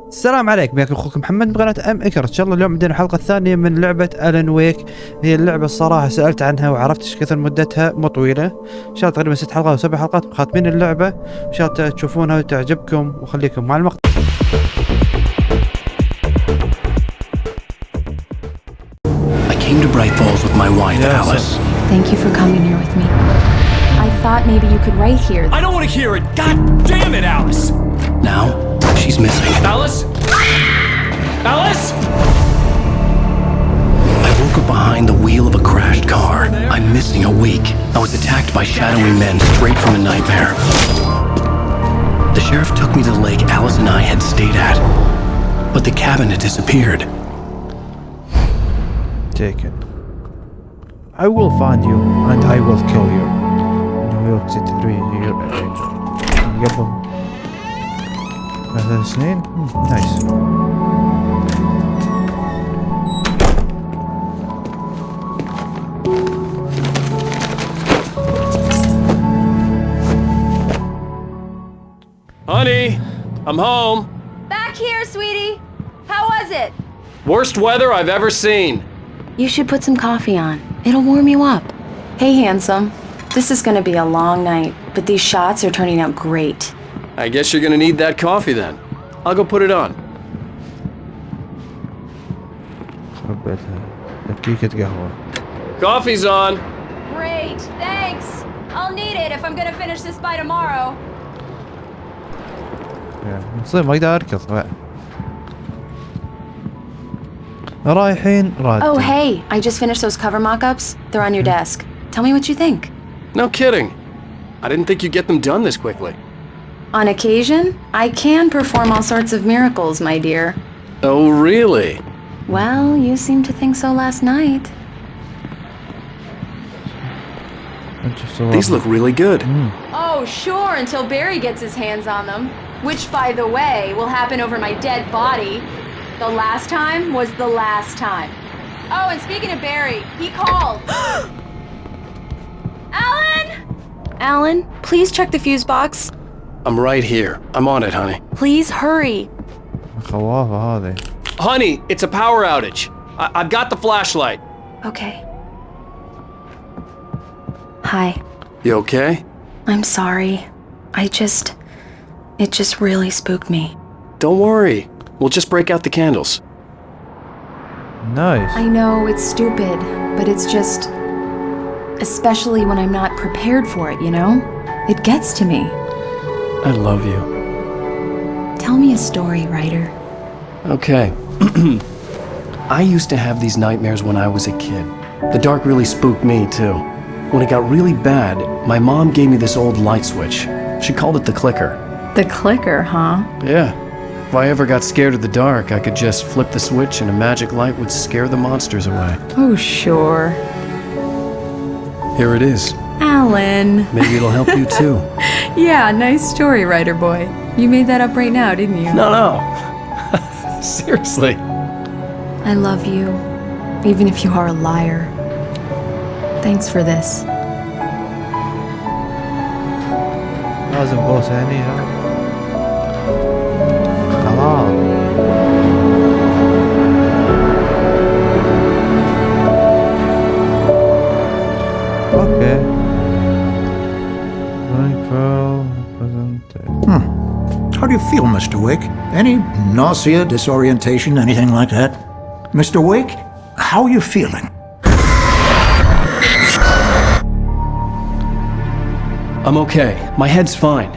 السلام عليكم، وياكم اخوكم محمد بقناة IKARUS. ان شاء الله اليوم عندنا الحلقة الثانية من لعبة آلان ويك. هي اللعبة الصراحة سألت عنها وعرفت ايش كثر مدتها، مو طويلة، ان شاء الله تقريبا 6 حلقات او 7 حلقات خاتمين اللعبة، ان شاء الله تشوفونها وتعجبكم وخليكم مع المقطع. I came to Bright Falls with my wife, Alice. Thank you for coming here with me. I thought maybe you could write here. I don't want to hear it! God damn it, Alice! Now, she's missing. Alice? Alice? I woke up behind the wheel of a crashed car. I'm missing a week. I was attacked by shadowy men straight from a nightmare. The sheriff took me to the lake Alice and I had stayed at. But the cabin had disappeared. Taken. I will find you and I will kill you. New York City 3 قبل 3 سنين. نايس. Honey, I'm home. Back here, sweetie. How was it? Worst weather I've ever seen. You should put some coffee on. It'll warm you up. Hey, handsome. This is gonna be a long night, but these shots are turning out great. I guess you're gonna need that coffee then. I'll go put it on. حبيتها دقيقة قهوة. Coffee's on. Great, thanks. I'll need it if I'm gonna finish this by tomorrow. نصير ما اقدر اركض بقى. رايحين راد. Oh, hey, I just finished those cover mock-ups. They're on your desk. Tell me what you think. No kidding. I didn't think you'd get them done this quickly. On occasion, I can perform all sorts of miracles, my dear. Oh, really? Well, you seemed to think so last night. These look really good. Oh, sure, until Barry gets his hands on them. Which, by the way, will happen over my dead body. The last time was the last time. Oh, and speaking of Barry, he called. Alan! Alan, please check the fuse box. I'm right here. I'm on it, honey. Please hurry. خوافة هذه. Honey, it's a power outage. I've got the flashlight. Okay. Hi. You okay? I'm sorry. It just really spooked me. Don't worry. We'll just break out the candles. Nice. I know it's stupid, but it's just... especially when I'm not prepared for it, you know? It gets to me. I love you. Tell me a story, writer. Okay. I used to have these nightmares when I was a kid. The dark really spooked me, too. When it got really bad, my mom gave me this old light switch. She called it the clicker. The clicker, huh? Yeah. If I ever got scared of the dark, I could just flip the switch and a magic light would scare the monsters away. Oh, sure. Here it is. Alan. Maybe it'll help you, too. Yeah, nice story, writer boy. You made that up right now, didn't you? No. Seriously. I love you, even if you are a liar. Thanks for this. لازم بوس هني ها. خلاص. اوكي. How do you feel, Mr. Wake? Any nausea, disorientation, anything like that? Mr. Wake, how are you feeling? I'm okay. My head's fine.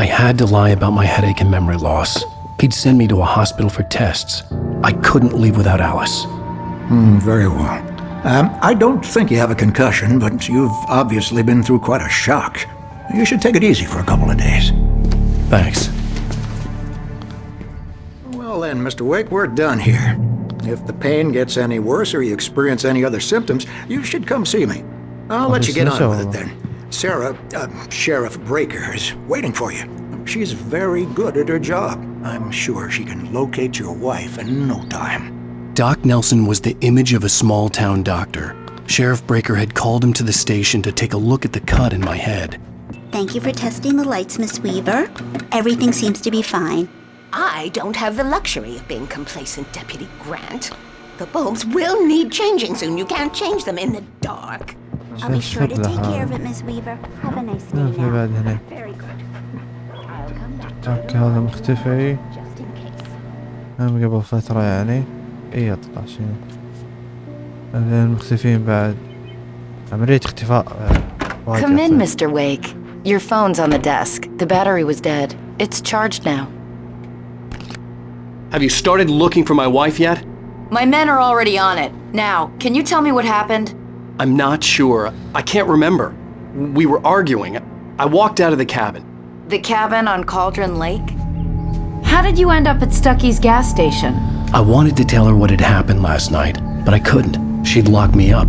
I had to lie about my headache and memory loss. He'd send me to a hospital for tests. I couldn't leave without Alice. Very well. I don't think you have a concussion, but you've obviously been through quite a shock. You should take it easy for a couple of days. Thanks. Well then, Mr. Wake, we're done here. If the pain gets any worse or you experience any other symptoms, you should come see me. I'll let you get on with it then. Sarah, Sheriff Breaker, is waiting for you. She's very good at her job. I'm sure she can locate your wife in no time. Doc Nelson was the image of a small-town doctor. Sheriff Breaker had called him to the station to take a look at the cut in my head. Thank you for testing the lights, Miss Weaver. Everything seems to be fine. I don't have the luxury of being complacent, Deputy Grant. The bulbs will need changing soon. You can't change them in the dark. I'll be sure to take care of it, Miss Weaver. Have a nice day في بعد now. هنا. Very good. I'll come back to اوكي هذا مختفي. just in case. هم قبل فترة يعني. اي اطلع شنو. هذين مختفين بعد. عملية اختفاء. Come in, Mr. Wake. Your phone's on the desk. The battery was dead. It's charged now. Have you started looking for my wife yet? My men are already on it. Now, can you tell me what happened? I'm not sure. I can't remember. We were arguing. I walked out of the cabin. The cabin on Cauldron Lake? How did you end up at Stucky's gas station? I wanted to tell her what had happened last night, but I couldn't. She'd locked me up.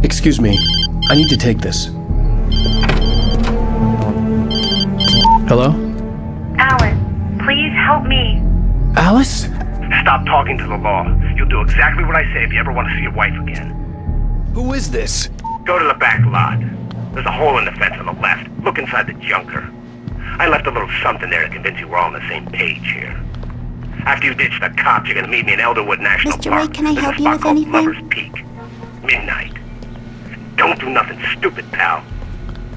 Excuse me. I need to take this. Hello? Alan, please help me. Alice? Stop talking to the law. You'll do exactly what I say if you ever want to see your wife again. Who is this? Go to the back lot. There's a hole in the fence on the left. Look inside the junker. I left a little something there to convince you we're all on the same page here. After you ditch the cops, you're gonna meet me in Elderwood National Mr. Park. Wake, can I There's help a you spot with called anything? Lover's Peak. Midnight. Don't do nothing stupid, pal.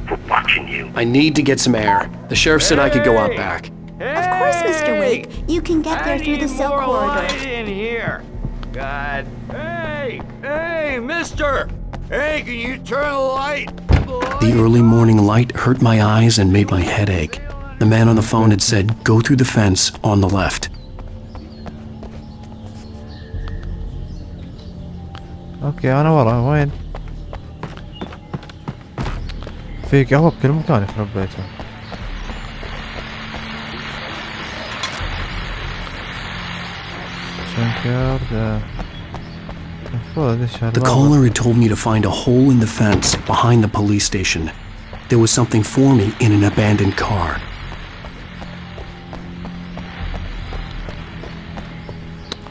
We're watching you. I need to get some air. The sheriff said I could go out back. Of course, Mr. Wake. You can get there through the cell corridor. In here. God. Hey, mister! Hey, can you turn the light? The early morning light hurt my eyes and made my head ache. The man on the phone had said, go through the fence on the left. اوكي انا ورا وين؟ في قهوة بكل مكان يخرب بيته. The caller had told me to find a hole in the fence behind the police station. There was something for me in an abandoned car.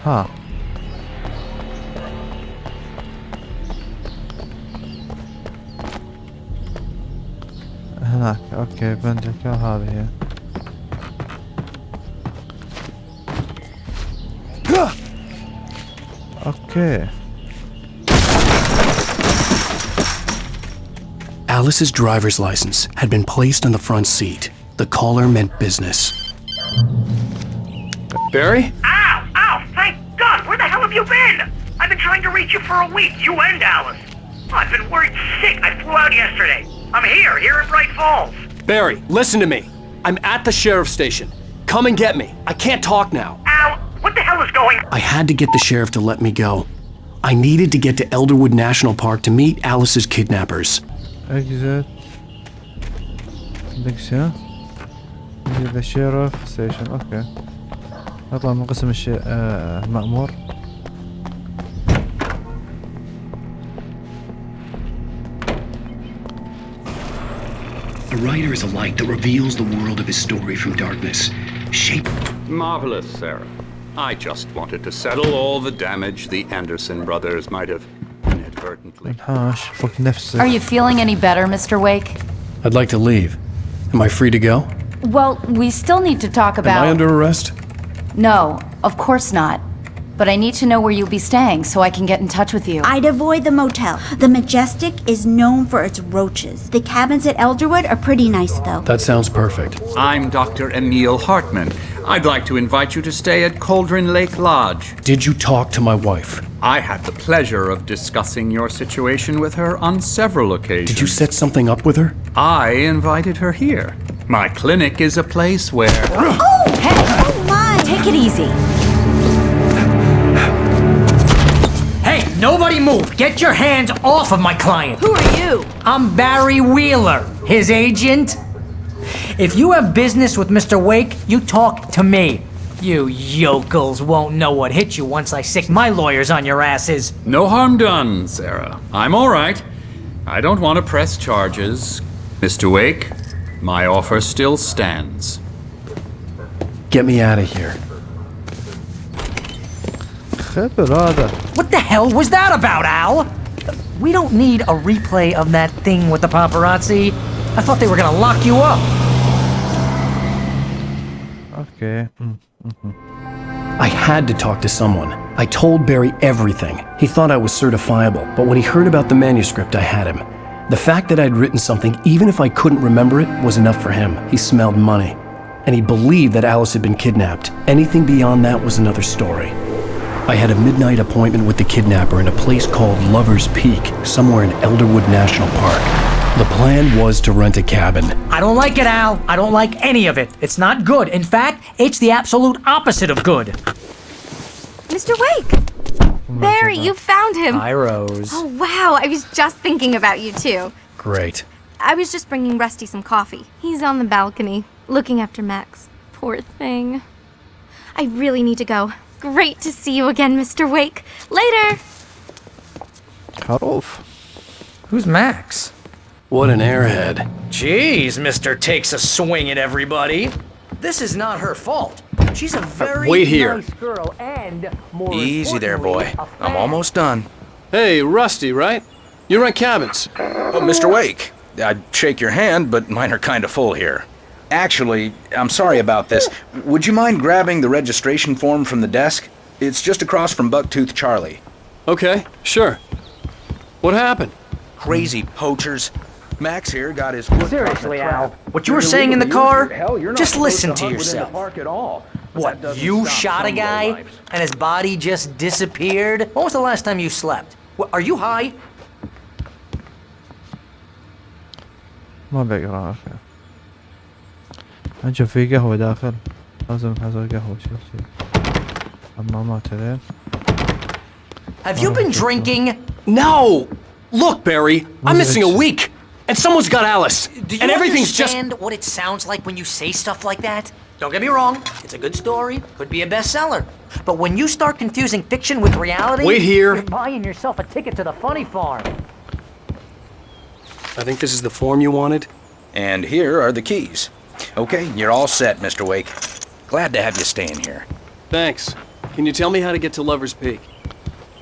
ها هناك. اوكي بند الكار هذه هي. اوكي. Alice's driver's license had been placed on the front seat. The caller meant business. Barry? Ow! Ow! Thank God! Where the hell have you been? I've been trying to reach you for a week, you and Alice. I've been worried sick. I flew out yesterday. I'm here in Bright Falls. Barry, listen to me. I'm at the sheriff's station. Come and get me. I can't talk now. Ow! What the hell is going on? I had to get the sheriff to let me go. I needed to get to Elderwood National Park to meet Alice's kidnappers. exit دكسة the sheriff station. اوكي اطلع من قسم المأمور. A writer is a light that reveals the world of his story from darkness. Shape. Marvelous, Sarah. I just wanted to settle all the damage the Anderson brothers might have inadvertently. Are you feeling any better, Mr. Wake? I'd like to leave. Am I free to go? Well, we still need to talk about... Am I under arrest? No, of course not. But I need to know where you'll be staying so I can get in touch with you. I'd avoid the motel. The Majestic is known for its roaches. The cabins at Elderwood are pretty nice, though. That sounds perfect. I'm Dr. Emil Hartman. I'd like to invite you to stay at Cauldron Lake Lodge. Did you talk to my wife? I had the pleasure of discussing your situation with her on several occasions. Did you set something up with her? I invited her here. My clinic is a place where... Oh! Hey! Oh, my! Take it easy. Hey, nobody move! Get your hands off of my client! Who are you? I'm Barry Wheeler, his agent. If you have business with Mr. Wake, you talk to me. You yokels won't know what hit you once I sick my lawyers on your asses. No harm done, Sarah. I'm all right. I don't want to press charges. Mr. Wake, my offer still stands. Get me out of here. What the hell was that about, Al? We don't need a replay of that thing with the paparazzi. I thought they were gonna lock you up. اوكي. I had to talk to someone. I told Barry everything. He thought I was certifiable, but when he heard about the manuscript, I had him. The fact that I'd written something, even if I couldn't remember it, was enough for him. He smelled money. And he believed that Alice had been kidnapped. Anything beyond that was another story. I had a midnight appointment with the kidnapper in a place called Lover's Peak, somewhere in Elderwood National Park. The plan was to rent a cabin. I don't like it, Al. I don't like any of it. It's not good. In fact, it's the absolute opposite of good. Mr. Wake! Barry, you found him! Hi, Rose. Oh, wow. I was just thinking about you, too. Great. I was just bringing Rusty some coffee. He's on the balcony, looking after Max. Poor thing. I really need to go. Great to see you again, Mr. Wake. Later! خروف. Who's Max? What an airhead. Jeez, Mr. Takes a swing at everybody. This is not her fault. She's a very wait here. nice girl and more Easy there, boy. importantly, a I'm fan. almost done. Hey, Rusty, right? You rent cabins. Oh, Mr. Wake. I'd shake your hand, but mine are kind of full here. Actually, I'm sorry about this. Would you mind grabbing the registration form from the desk? It's just across from Bucktooth Charlie. Okay, sure. What happened? Crazy poachers. Max here got his foot Seriously, caught in a Al, trap. what you were You're saying in the illegally car? used here. Hell, you're not Just supposed listen to hunt within yourself. the park at all. But What, that doesn't you stop shot a some guy lowlifes. and his body just disappeared? When was the last time you slept? Are you high? ما بقرا. اوكي. نشوف في قهوة داخل. لازم نحصل قهوة شيء. حمامات هذين. Have you been drinking? No! Look, Barry, I'm missing a week, and someone's got Alice, Do you and everything's just... understand what it sounds like when you say stuff like that? Don't get me wrong, it's a good story, could be a bestseller. But when you start confusing fiction with reality, Wait here. you're buying yourself a ticket to the funny farm. I think this is the form you wanted. And here are the keys. Okay, you're all set, Mr. Wake. Glad to have you staying here. Thanks. Can you tell me how to get to Lover's Peak?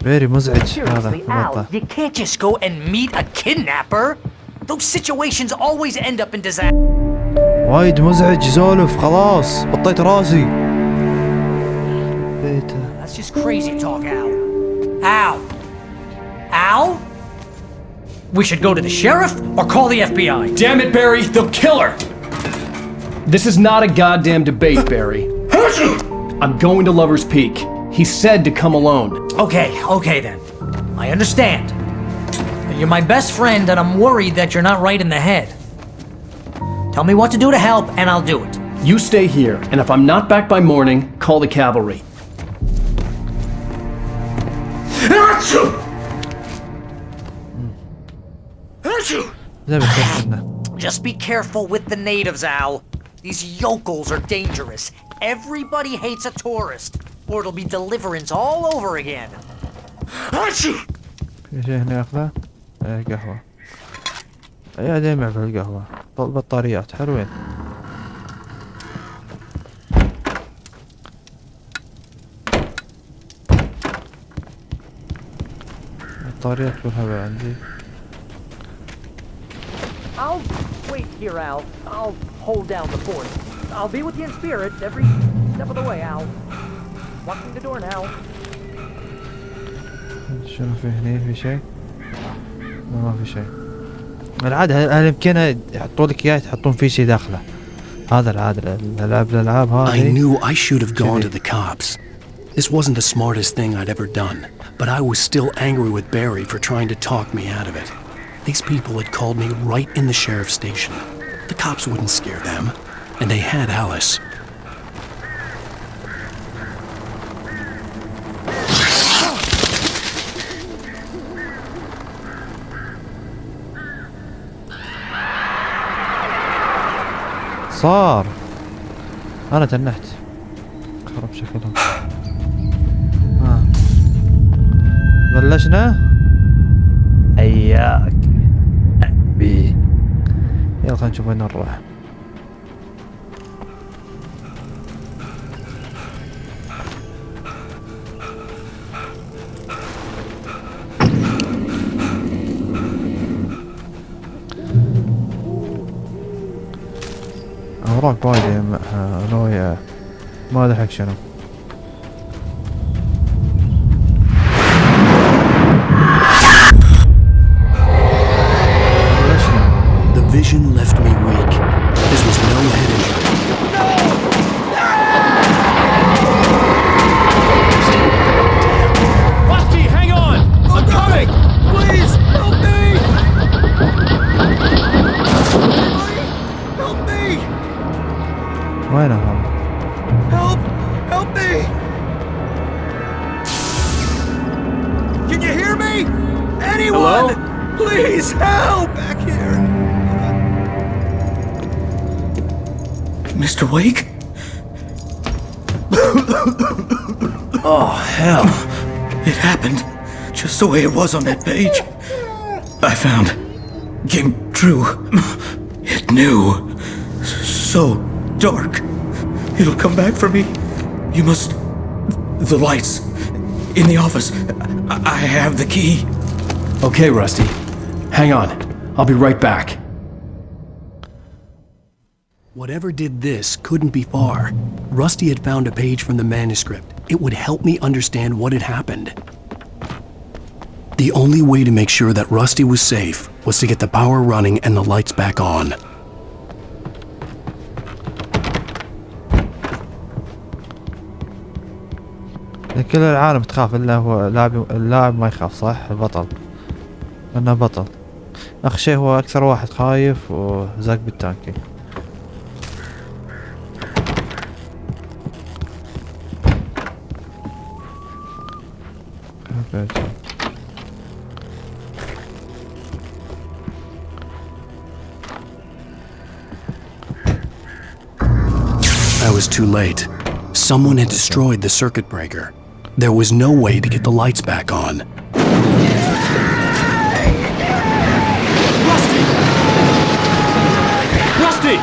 فيري مزعج هذا Seriously, Al, الوضع. you can't just go and meet a kidnapper. Those situations always end up in disaster. وايد مزعج زولف خلاص بطيت راسي. بيته. That's just crazy talk, Al. Al? Al? We should go to the sheriff or call the FBI. Damn it, Barry, they'll kill her! This is not a goddamn debate, Barry. I'm going to Lover's Peak. He said to come alone. Okay then. I understand. You're my best friend and I'm worried that you're not right in the head. Tell me what to do to help and I'll do it. You stay here, and if I'm not back by morning, call the cavalry. Just be careful with the natives, Al. These yokels are dangerous. Everybody hates a tourist, or it'll be deliverance all over again. في شيء هنا ياخذه؟ ايه قهوة. ايه دايما بالقهوة. بطاريات حلوين. بطاريات بالهبل عندي. I'll wait here, Al. I'll hold down the fort. I'll be with you in spirit every step of the way, Al. Locking the door now. شنو في هني في شيء؟ ما في شيء. العادة هل يمكنها يحطوا لك اياه تحطون فيه شيء داخله. هذا العادة الألعاب هذه. I knew I should have gone to the cops. This wasn't the smartest thing I'd ever done, but I was still angry with Barry for trying to talk me out of it. These people had called me right in the sheriff's station. The cops wouldn't scare them, and they had Alice. صار انا تنحت خرب شكلهم. بلشنا حياك بي. يلا خلينا نشوف وين نروح. اوراق وايد يا لويا. ما ادري حق شنو. The vision left me weak. This was no head injury. Rusty, hang on! I'm coming! Please, help me! Help me! وينهم؟ Help! Help me! Can you hear me? Anyone? Hello? Please help! Back here! Mr. Wake? Oh, hell. It happened just the way it was on that page. I found. Came true. It knew. So dark. It'll come back for me. You must... The lights. In the office. I have the key. Okay, Rusty. Hang on. I'll be right back. Whatever did this couldn't be far. Rusty had found a page from the manuscript. It would help me understand what had happened. The only way to make sure that Rusty was safe was to get the power running and the lights back on. كل العالم تخاف الا هو اللاعب ما يخاف، صح؟ البطل انه بطل. اخر شيء هو اكثر واحد خايف وزاق بالتانكي. I was too late. Someone had destroyed the circuit breaker. There was no way to get the lights back on. Rusty! Rusty!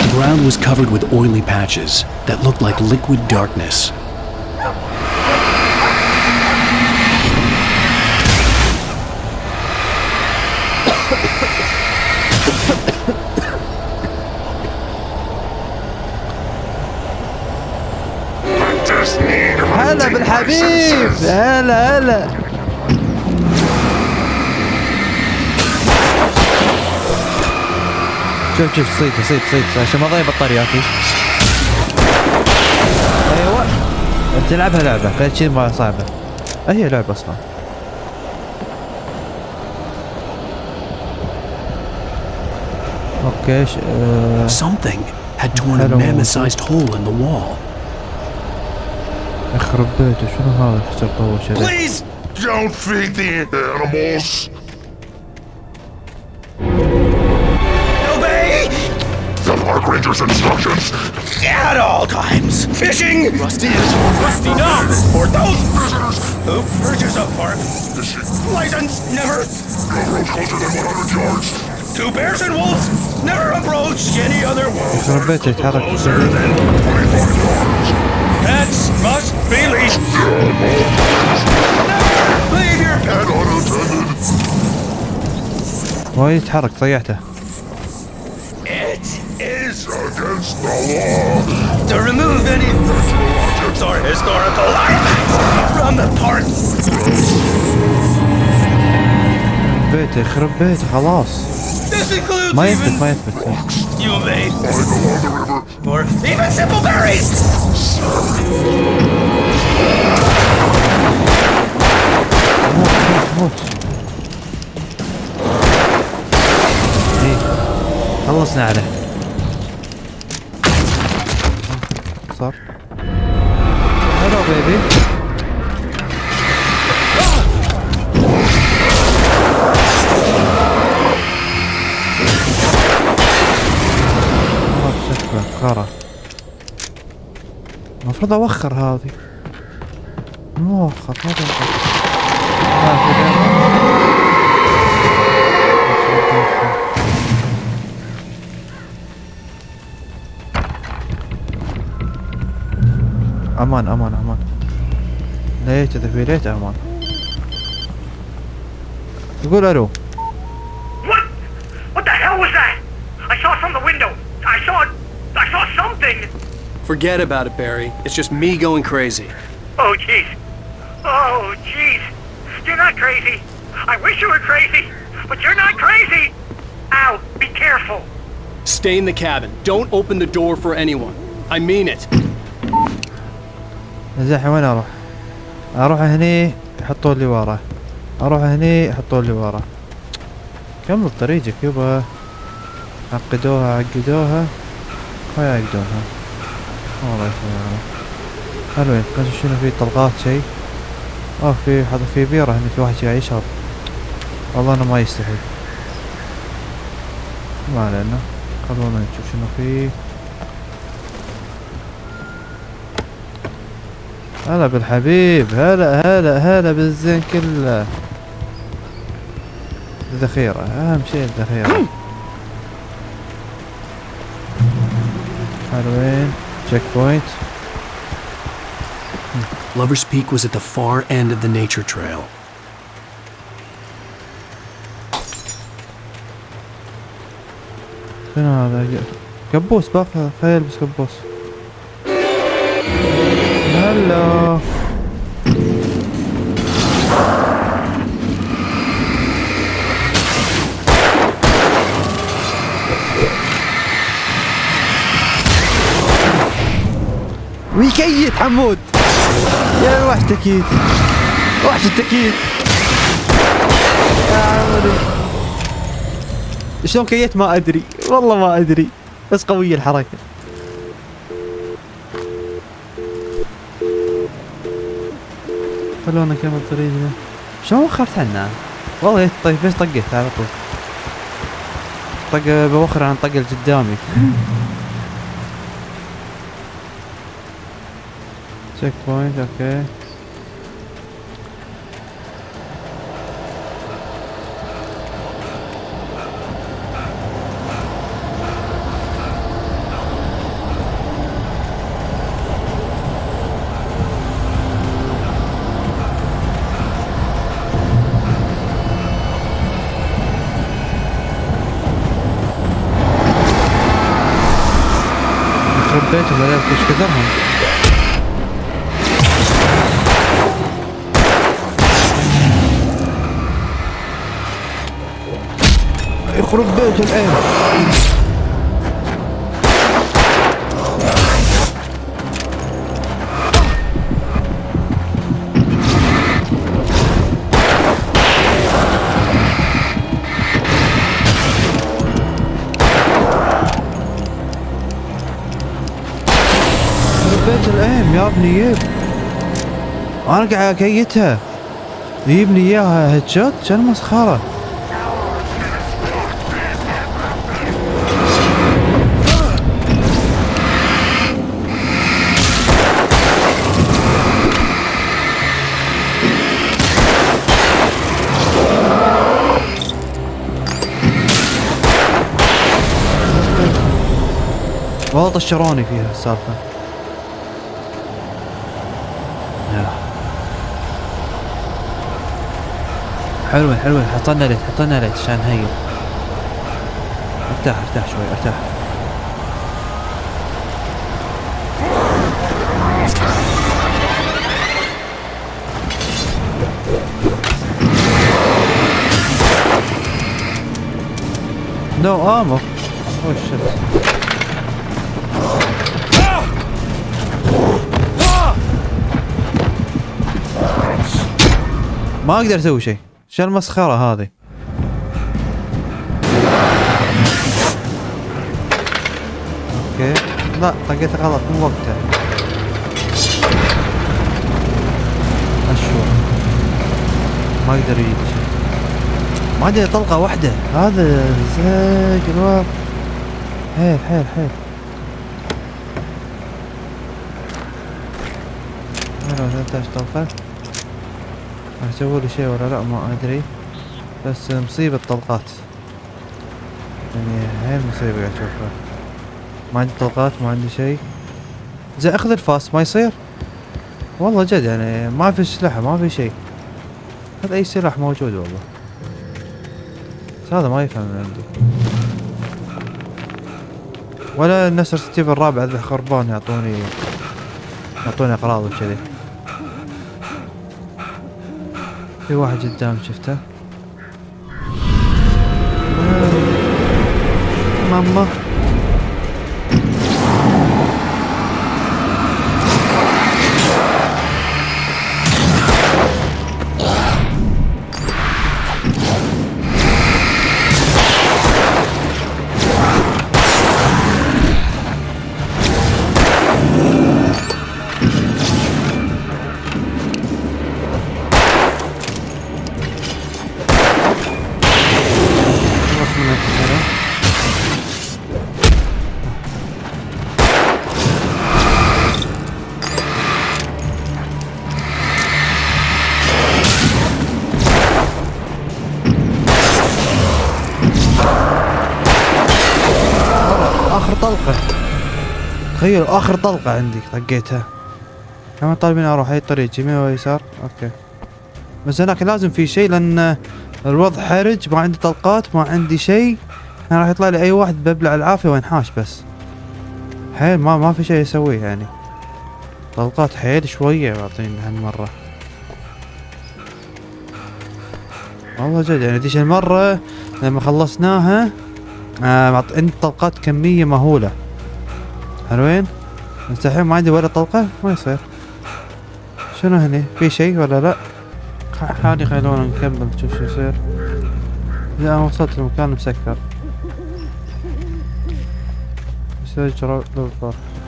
The ground was covered with oily patches that looked like liquid darkness. هلا بالحبيب، هلا هلا. شوف صيد عشان ما ضيع بطارياتي. ايوه تلعبها لعبة غير شيء ما صعبة. هي لعبة اصلا. اوكي Something had torn a mammoth-sized hole in the wall. يخرب بيته شنو هذا كسر طوش هذا. Please don't feed the animals. Obey the park ranger's instructions at all times. Fishing. Rusty, no. For those visitors who purchase a park license, never. No road closer than 100 yards. Two bears and wolves never approach any other wolf. يخرب بيته يتحرك. Pets must be leashed. Never leave your pet unattended. وايد يتحرك ضيعته. It is against the law to remove any personal objects or historical artifacts from the park. بيته يخرب بيته خلاص. This includes ما يثبت. You may or even simple berries. خلصنا عليه. صار. هلو بيبي. غرة. المفروض اوخر هذه. موخر امان ليت اذا في ليت امان. يقول الو. What the hell was that? I saw from the window. I saw something. Forget about it, Barry. It's just me going crazy. Oh, jeez. Oh, jeez. You're not crazy. I wish you were crazy, but you're not crazy. Ow, be careful. Stay in the cabin. Don't open the door for anyone. I mean it. الحين وين اروح؟ اروح هني يحطوا لي ورا، اروح هني يحطوا لي ورا. كمل طريقك يبا. عقدوها ويعقدوها. الله يسلمك. حلوين. بس شنو في طلقات شيء؟ في حط في بيرة هنا، في واحد قاعد يشرب. والله انا ما يستحي. ما علينا. خلونا نشوف شنو فيه. هلا بالحبيب، هلا بالزين كله. الذخيرة أهم شيء، الذخيرة. حلوين. تشيك بوينت. Lover's Peak was at the far end of the nature trail. شنو هذا؟ كبوس باقي، خيال بس كبوس. هلا. ويكيت حمود. يا الوحش تكيت، وحش التكيت يا عمري. شلون كيت ما ادري، والله ما ادري، بس قوية الحركة. خلونا نكمل طريقنا. شلون وخرت عنها؟ والله طيب بس طقيت على طول. طق بوخر عن طق اللي قدامي. تشيك بوينت. اوكي. بيت ولا ايش كثرهم؟ يخرب بيت العين. بيت العين يا ابني يب. انا قاعد اكيتها يبني اياها هيد شوت. شنو مسخره؟ والله طشروني فيها السالفه. حلوة حطنا ليت عشان هي. ارتاح شوي ارتاح. نو امر. وش ما اقدر اسوي شيء. شو المسخرة هذه؟ اوكي لا طقيت غلط مو وقتها. اشوف ما اقدر يجي، ما عندي طلقة واحدة. هذا زيك الوضع. حيل انا 13 طلقة. اسوي لي شيء ولا لا ما ادري، بس مصيبة طلقات يعني. هاي المصيبة قاعد اشوفها. ما عندي طلقات، ما عندي شيء. زي اخذ الفاس ما يصير والله جد يعني. ما في سلاح ما في شيء. هذا اي سلاح موجود والله، بس هذا ما يفهم من عندي. ولا نفس ستيف الرابع ذا خربان يعطوني اغراض وكذي. في واحد قدام شفته. ماما تخيل اخر طلقة عندي طقيتها. كمان طالبين اروح اي طريق يمين ويسار. اوكي بس هناك لازم في شيء لان الوضع حرج، ما عندي طلقات ما عندي شيء. انا راح يطلع لي اي واحد ببلع العافية وينحاش بس حيل ما في شيء اسويه يعني. طلقات حيل شوية يعطيني هالمرة والله جد يعني. ديش المرة لما خلصناها عندي طلقات كمية مهولة حلوين. بس الحين ما عندي ولا طلقة ما يصير. شنو هني في شيء ولا لا؟ خلونا نكمل نشوف شو يصير. لا انا وصلت المكان مسكر.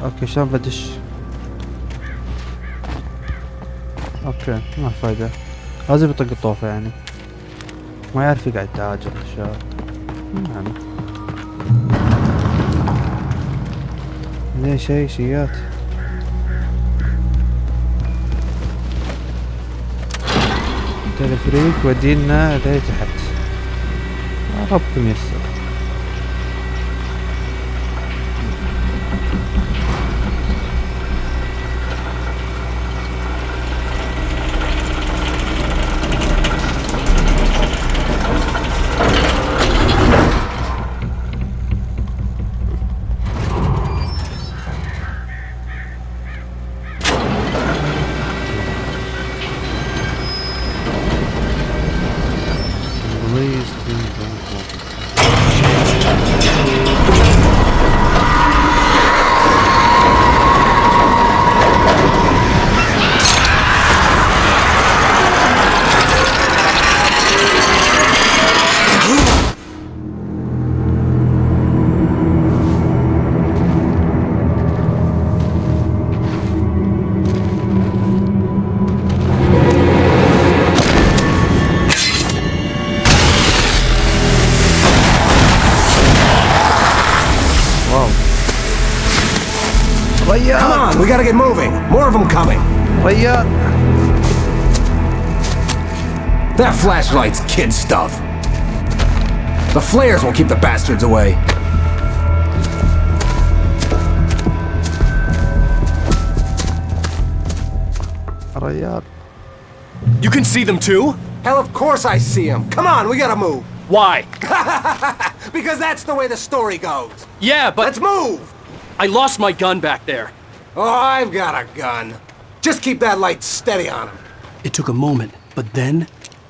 اوكي شلون بدش؟ اوكي ما فايدة، لازم يطق الطوفة يعني. ما يعرف يقعد تاجر الشباب يعني. زين شيات تلفريك ودينا لتحت. ربكم يسر. Come on, we gotta get moving. More of them coming. That flashlight's kid stuff. The flares won't keep the bastards away. You can see them too? Hell, of course I see them. Come on, we gotta move. Why? Because that's the way the story goes. Yeah, but... Let's move! I lost my gun back there. Oh, I've got a gun. Just keep that light steady on him. It took a moment, but then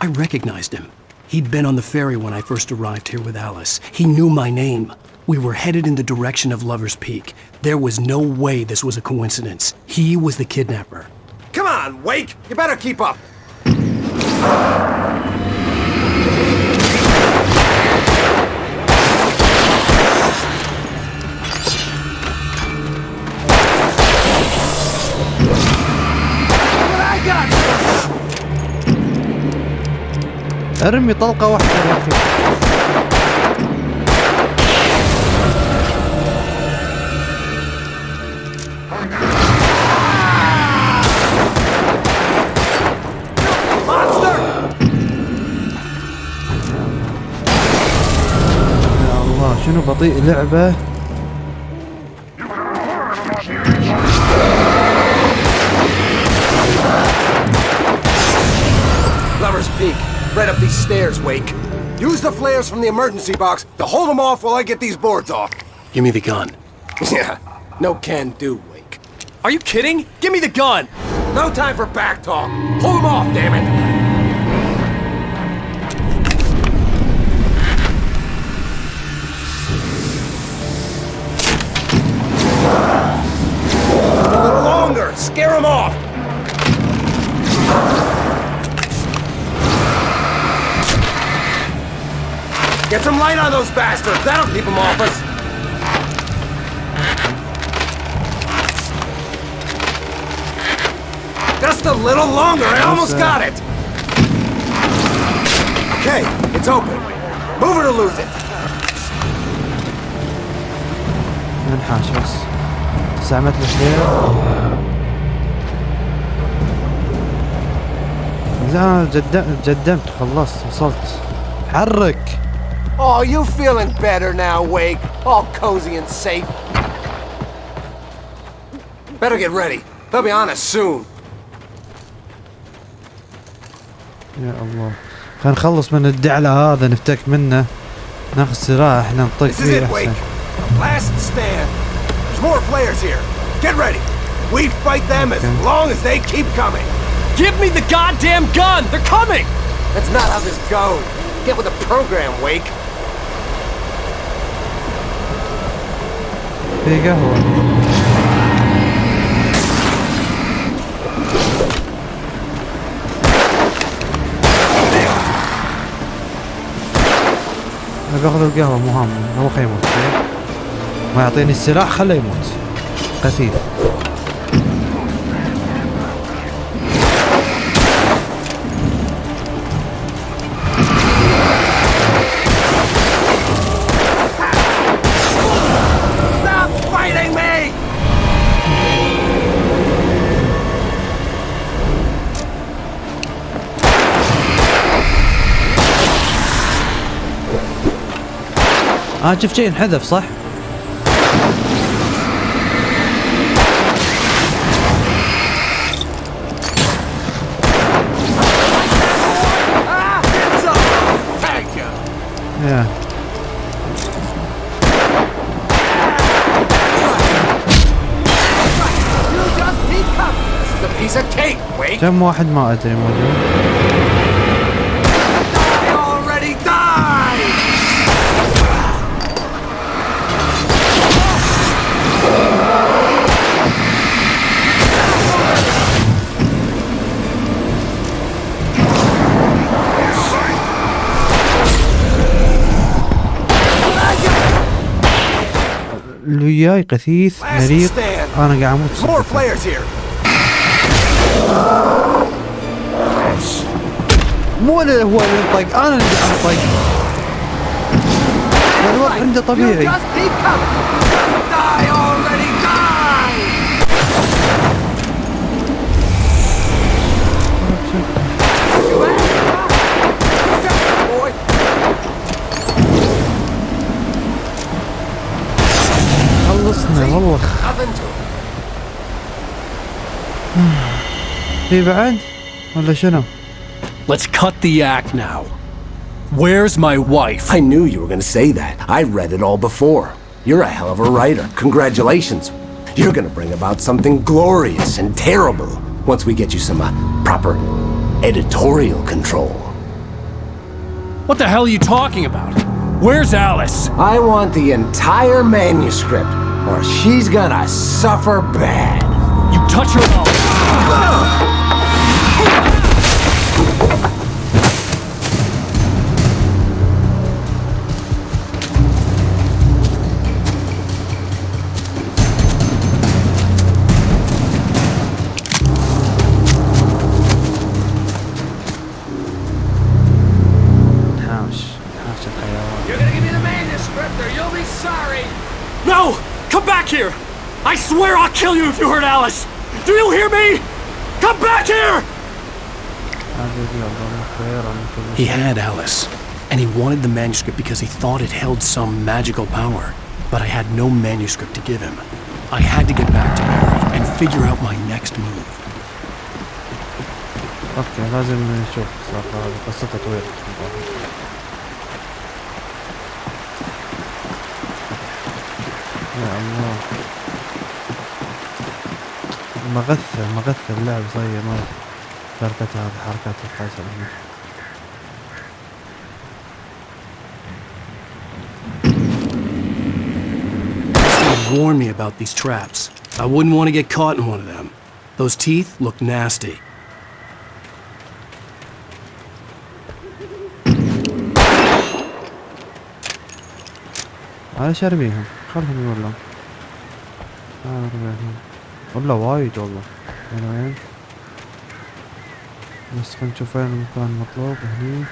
I recognized him. He'd been on the ferry when I first arrived here with Alice. He knew my name. We were headed in the direction of Lover's Peak. There was no way this was a coincidence. He was the kidnapper. Come on, Wake! You better keep up. ارمي طلقة واحدة يا اخي. يا الله شنو بطيء لعبة. Lover's Peak. Right up these stairs, Wake. Use the flares from the emergency box to hold them off while I get these boards off. Give me the gun. Yeah, no can do, Wake. Are you kidding? Give me the gun! No time for back talk. Pull him off, damn it! A little longer! Scare him off! Get some light on those bastards! That'll keep them off us! Just a little longer! I almost got it! Okay, it's open. Move it or lose it! ننحاش بس 900 الخير. لا جدمت خلصت وصلت. حرك. Oh, you feeling better now, Wake? All cozy and safe. Better get ready. They'll be on us soon. يا الله. خلينا نخلص من الدعلة هذا نفتك منه. ناخذ سلاح ننطق فيه أحسن. Last stand. There's more players here. Get ready. We fight them as long as they keep coming. Give me the goddamn gun! They're coming! That's not how this goes. Get with the program, Wake. في قهوة. أنا باخذ القهوة مهم هو خي يموت ما يعطيني السلاح خله يموت قتيل. شفت شيء انحذف صح؟ يا كم واحد ما ادري موجود. اللي وياي قثيث مريض انا قاعد اموت. مو اللي هو اللي ينطق انا اللي قاعد انطق. الوضع عنده طبيعي. خلصنا والله. في بعد ولا شنو؟ Let's cut the act now. Where's my wife? I knew you were going to say that. I read it all before. You're a hell of a writer. Congratulations. You're going to bring about something glorious and terrible once we get you some proper editorial control. What the hell are you talking about? Where's Alice? I want the entire manuscript, or she's gonna suffer bad. You touch her mouth. No! Come back here! I swear I'll kill you if you hurt Alice! Do you hear me? Come back here! He had Alice, and he wanted the manuscript because he thought it held some magical power. But I had no manuscript to give him. I had to get back to Barry and figure out my next move. اوكي لازم نشوف صراحة قصته طويلة. يا الله مغثة اللعب صاير ما حركتها هذه حركات القيصر هنا. Warn me about these traps. I wouldn't want to get caught in one of them. Those teeth look nasty. على شاربيهم خلهم يولون. والله وايد والله. وين؟ بس خلينا نشوف وين المكان المطلوب هني.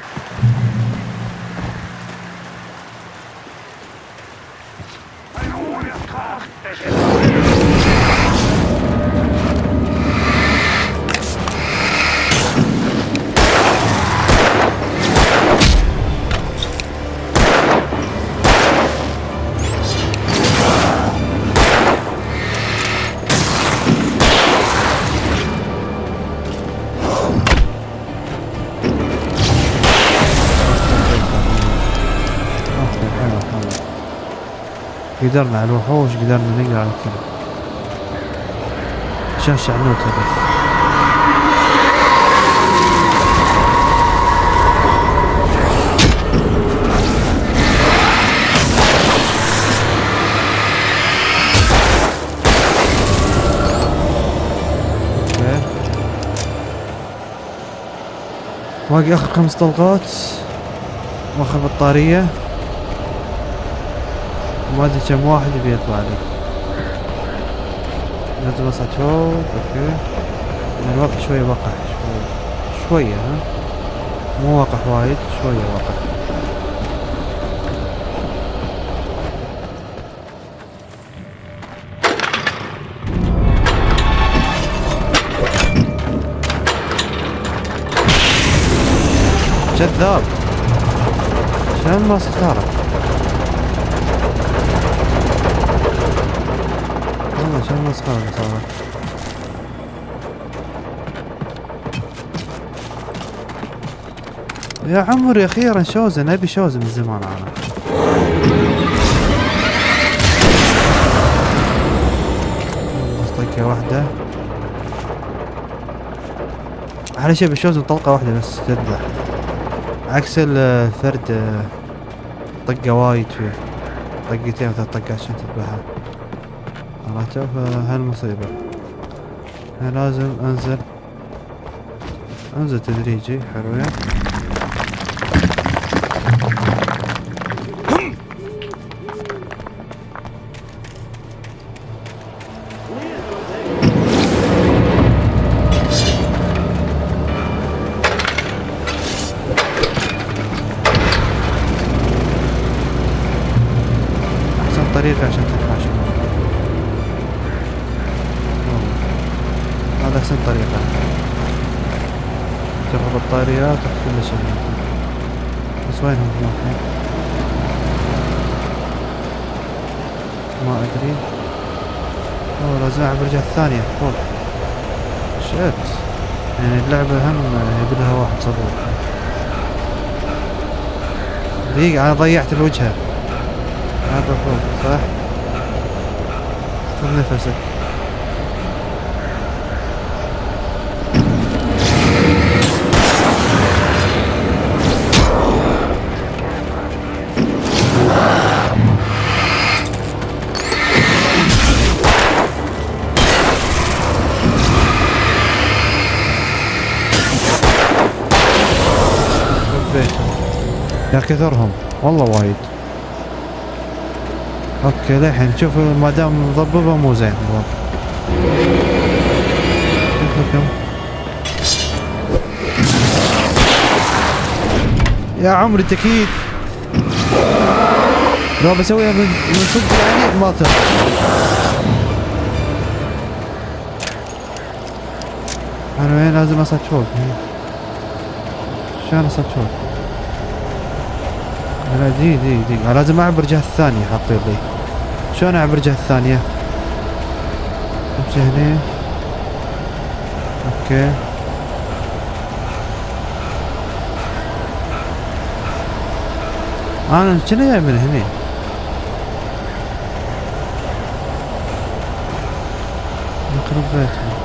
قدرنا على الوحوش، قدرنا نقدر على الكل عشان شعنوتها بس. باقي اخر 5 طلقات واخر بطارية، ما ادري كم واحد يبي يطلع لي. لازم اصعد فوق. اوكي الوقت شوية وقح شوية ها، مو وقح وايد، شوية وقح. كذاب شلون ما صارت والله، شلون ما صارت. يا عمري اخيرا شوزة، نبي شوزة من زمان انا. بس طقة واحدة احلى شي بالشوزة، طلقة واحدة بس تذبح، عكس الفرد طقة وايد فيه، طقتين 3 طقات عشان تذبحها. عرفتوا؟ فهالمصيبة لازم انزل تدريجي. حلوين. طريقة عشان تنحاش، هذا أحسن طريقة. تاخذ البطاريات تاخذ كل شيء. بس وينهم الحين؟ ما أدري. أوه لازم ألعب الرجعة الثانية فوق. شت يعني اللعبة هم يبلها واحد صبور. دقيقة أنا ضيعت الوجهة. هذا فوق صح؟ خذ نفسك. يا كثرهم والله وايد. اوكي للحين شوف ما دام مضببه مو زين. يا عمري تكيد لو بسويها من صدق يعني ما تر. انا وين لازم اصعد فوق؟ شلون اصعد فوق؟ لا دي انا لازم اعبر الجهة الثانية. حاطين لي شلون اعبر الجهة الثانية؟ امشي هنا. اوكي انا كنا جاي من هنا. يخرب بيتهم.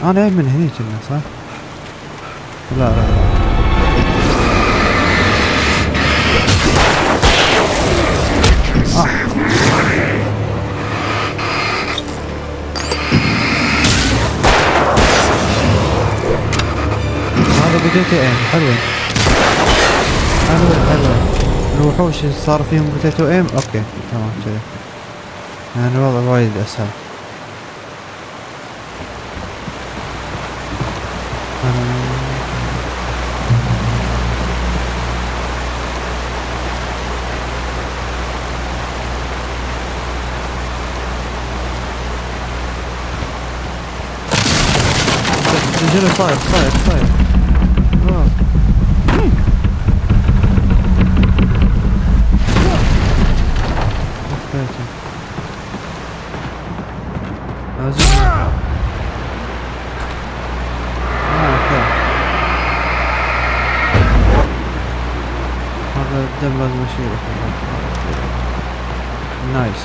انا من هني كنا صح؟ لا لا لا. هذا بوتيتو ايم حلوين. حلوين. الوحوش صار فيهم بوتيتو ايم. اوكي تمام كذا. يعني الوضع وايد اسهل. شنو صاير هذا الدم لازم اشيله. نايس.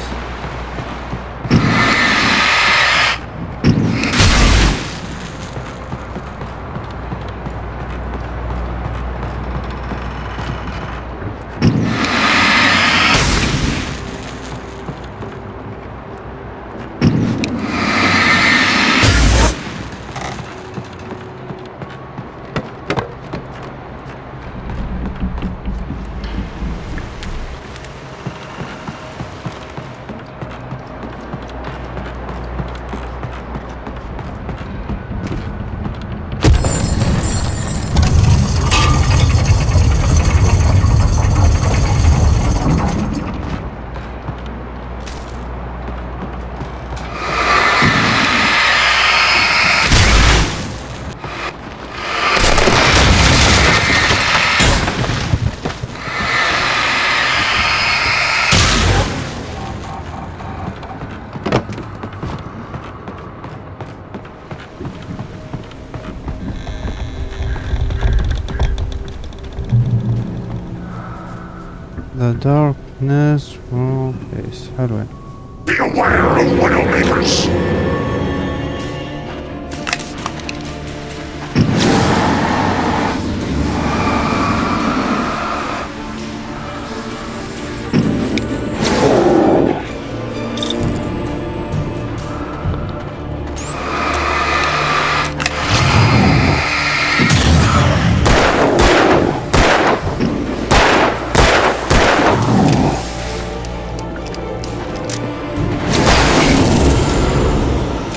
The darkness will face. حلوين. Be aware of Widowmakers!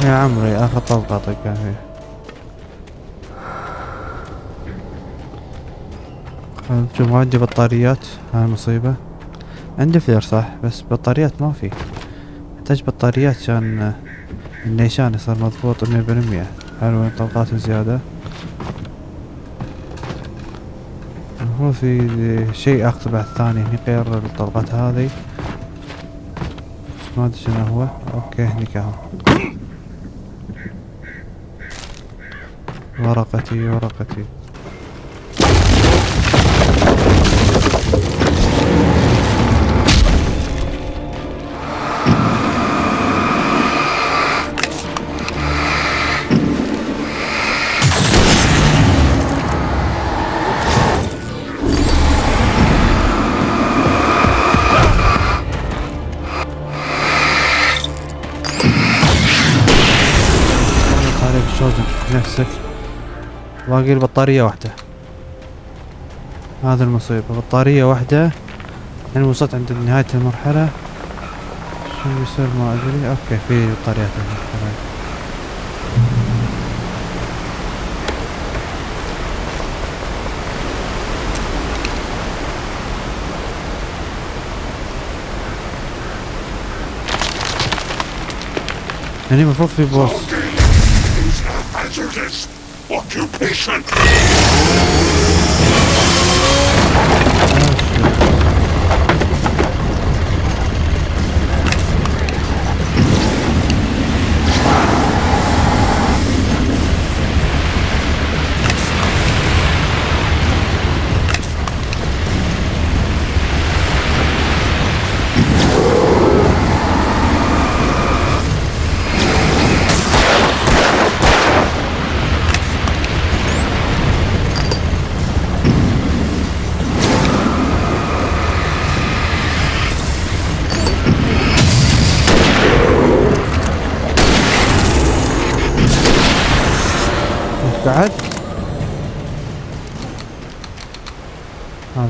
يا عمري اخر طلقة طقها فيه. شوف ما عندي بطاريات. هاي مصيبة. عندي فلير صح بس بطاريات ما في. احتاج بطاريات عشان النيشان يصير مضبوط 100%. حلوين طلقات زيادة. هو في شيء اخذه بعد ثاني هني غير الطلقات هذي. ما ادري شنو هو. اوكي هنيك اهو. ورقتي نفسك. باقي البطارية واحدة. هذا المصيبة بطارية واحدة. يعني وصلت عند نهاية المرحلة. شو بيصير ما ادري. اوكي في بطاريات هنا. يعني المفروض في بوس. Occupation!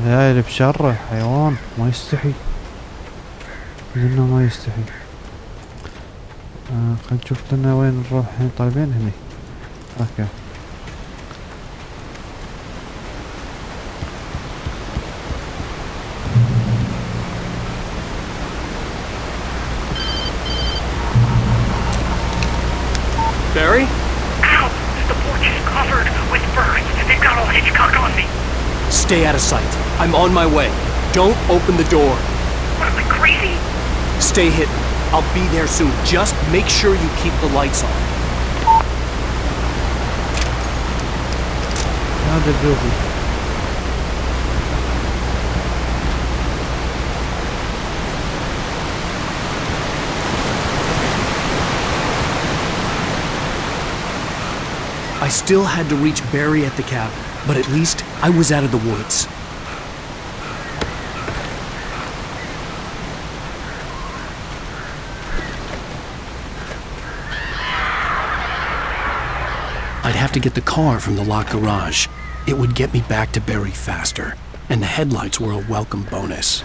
هاي اللي بشره حيوان ما يستحي. إنه ما يستحي. خلينا نشوف لنا وين نروح الحين. طالبين هني. اوكي. Barry? Ow! The porch is covered with birds. They've got all Hitchcock on me. Stay out of sight. I'm on my way. Don't open the door. What am I, crazy? Stay hidden. I'll be there soon. Just make sure you keep the lights on. هذا الجوفي. I still had to reach Barry at the cabin, but at least I was out of the woods. I'd have to get the car from the locked garage. It would get me back to Barry faster, and the headlights were a welcome bonus.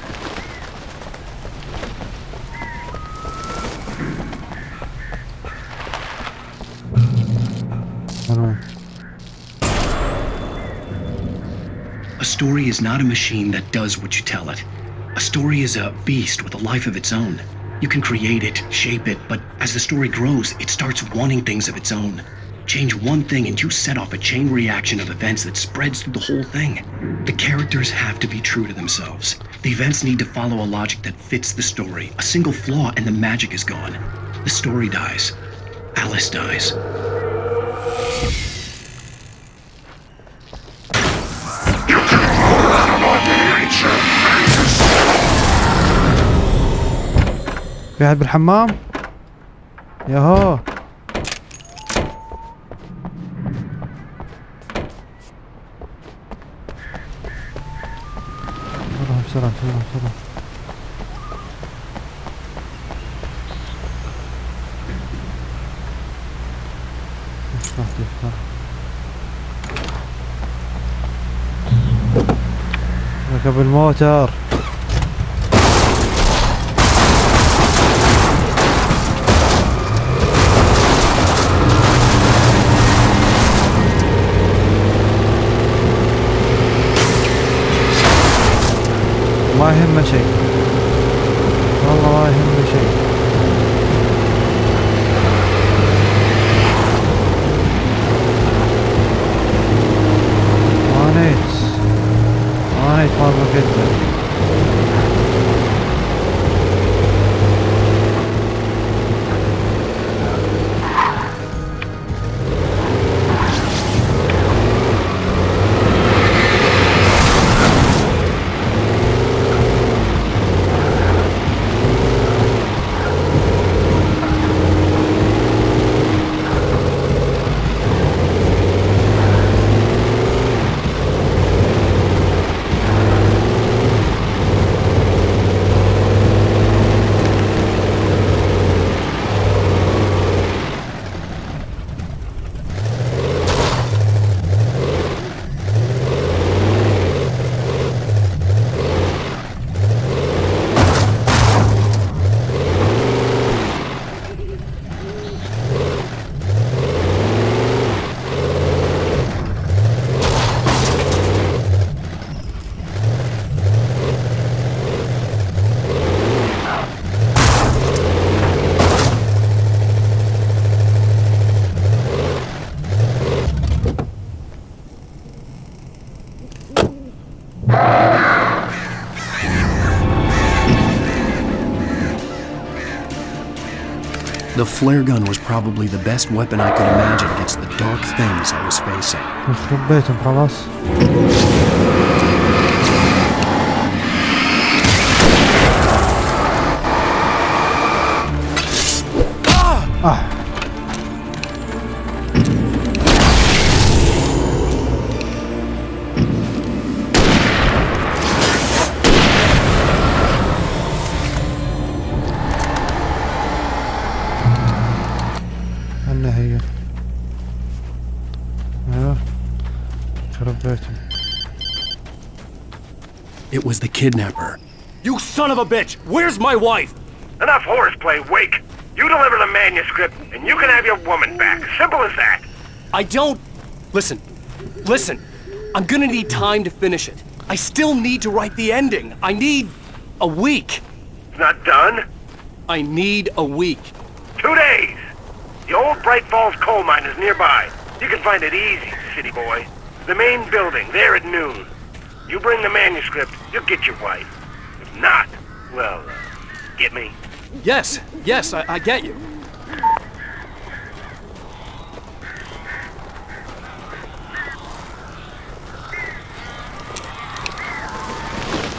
A story is not a machine that does what you tell it. A story is a beast with a life of its own. You can create it, shape it, but as the story grows, it starts wanting things of its own. Change one thing and you set off a chain reaction of events that spreads through the whole thing. The characters have to be true to themselves. The events need to follow a logic that fits the story. A single flaw and the magic is gone. The story dies. Alice dies. في أحد بالحمام؟ ياهو. بسرعة بسرعة بسرعة. ركب الموتر. ما يهمه شيء والله ما يهمه شيء. عانيت مرة جدا. The flare gun was probably the best weapon I could imagine against the dark things I was facing. يخرب بيتهم خلاص. هي ايوه خرب بيتهم. It was the kidnapper. You son of a bitch! Where's my wife? Enough horseplay, Wake. You deliver the manuscript, and you can have your woman back. Simple as that. I don't... Listen. I'm gonna need time to finish it. I still need to write the ending. I need a week. It's not done? I need a week. 2 days. The old Bright Falls coal mine is nearby. You can find it easy, city boy. The main building, there at noon. You bring the manuscript, you'll get your wife. If not, well, get me? Yes, I get you.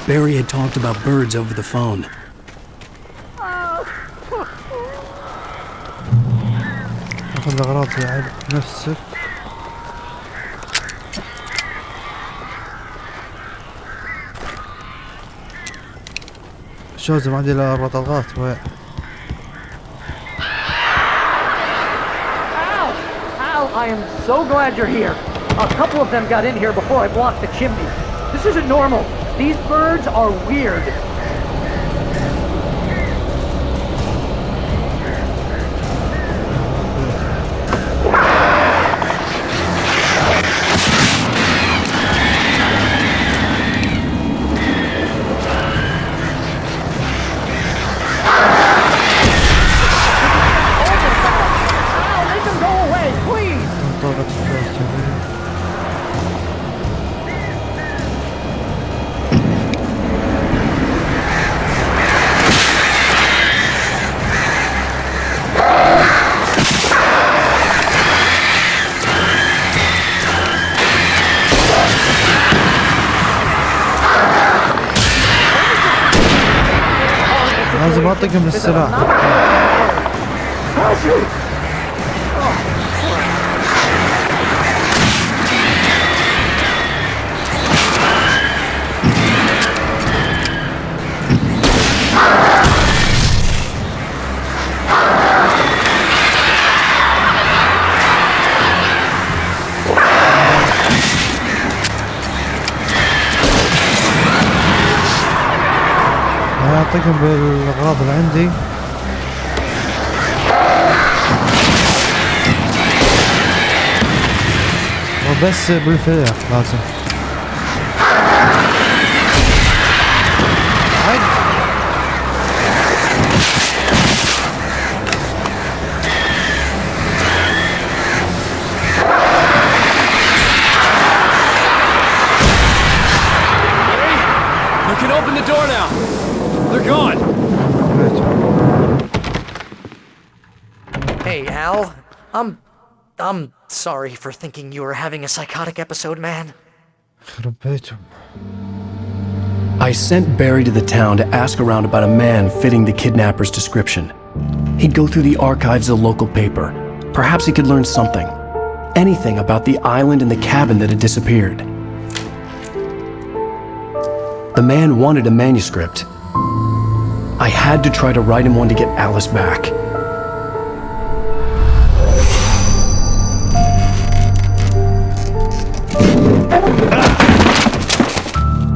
Barry had talked about birds over the phone. أخذ الأغراض يلعب نفسك. شوزة ما عندي إلا 4 طلقات. Al, I am so glad you're here. A couple of them got in here before I blocked the chimney. This isn't normal. These birds are weird. لازم أطقه من السلاح. أعطيكم بالأغراض اللي عندي. وبس بالفلاح لازم. You can open the door now. They're gone. Hey, Al. I'm sorry for thinking you were having a psychotic episode, man. I sent Barry to the town to ask around about a man fitting the kidnapper's description. He'd go through the archives of the local paper. Perhaps he could learn something. Anything about the island and the cabin that had disappeared. The man wanted a manuscript. I had to try to write him one to get Alice back.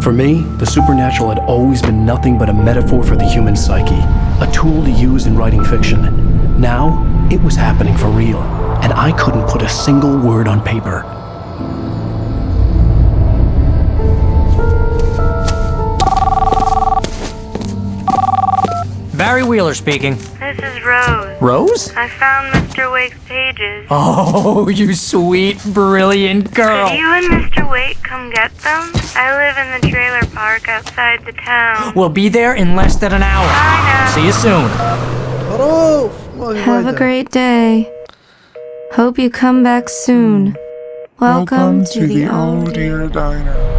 For me, the supernatural had always been nothing but a metaphor for the human psyche, a tool to use in writing fiction. Now, it was happening for real, and I couldn't put a single word on paper. Barry Wheeler speaking. This is Rose. Rose? I found Mr. Wake's pages. Oh, you sweet, brilliant girl. Could you and Mr. Wake come get them? I live in the trailer park outside the town. We'll be there in less than an hour. Bye now. See you soon. Have a great day. Hope you come back soon. Welcome to the Oh Dear Diner.